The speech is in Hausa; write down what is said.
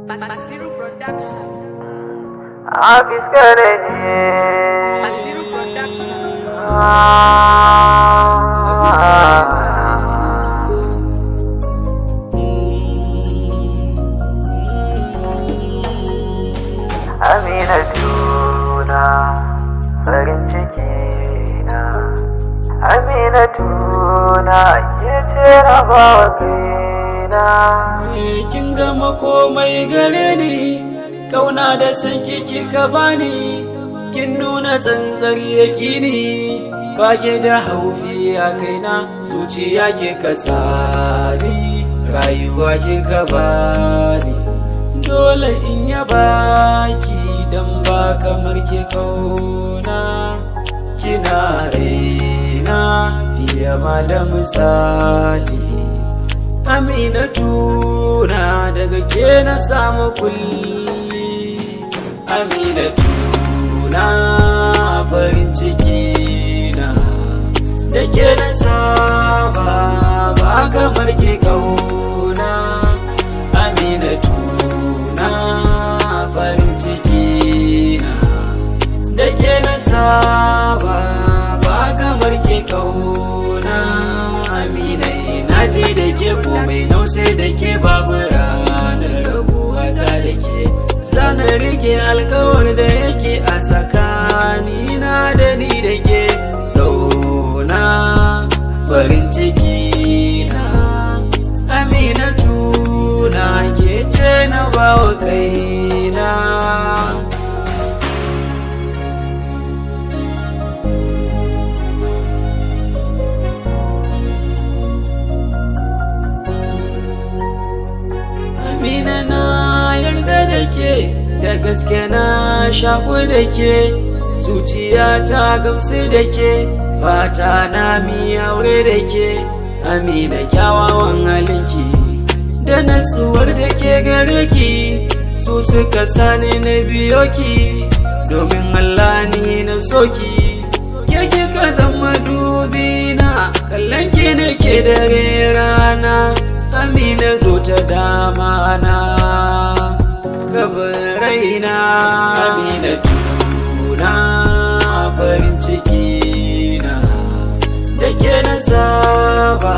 Basiru Production. Basiru Production. Aminatuna farin ciki na, Aminatuna ke ce rabawa kaina. Kin gama komai gare ni, kauna da san kika bani, kin nuna tsantsar yaƙini, ba ke da haufi a kaina, zuciya ke kasani, rayuwa kika bani. Dole in yaba ki dan ba kamar ke kauna, kina raina fiye ma da misali. Aminatuna daga ke na samu kulli, Aminatuna farin ciki na, da ke na saba ba kamar ke kauna. Aminatuna farin ciki na, da ke na saba ba kamar ke kauna. Aminai na ji da ke komai nausai da ke babu ranar rabuwa ta da ke, zana rike alkawar da yake a tsakanina da ni da ke. Zauna farin ciki na, Aminatuna ke ce na bawa kaina. Amina na yarda da ke, da gaske na shaku da ke, zuciya ta gamsu da ke, fata na mi aure da ke. Amina kyawawan halinki da natsuwar da ke gare ki, su suka sani na biyo ki, domin Allah ni na soki. Ke kika zama dubina, kallon ki nake dare rana. Amina zo ta dama na gaban raina. Aminatuna farin ciki na, da ke na saba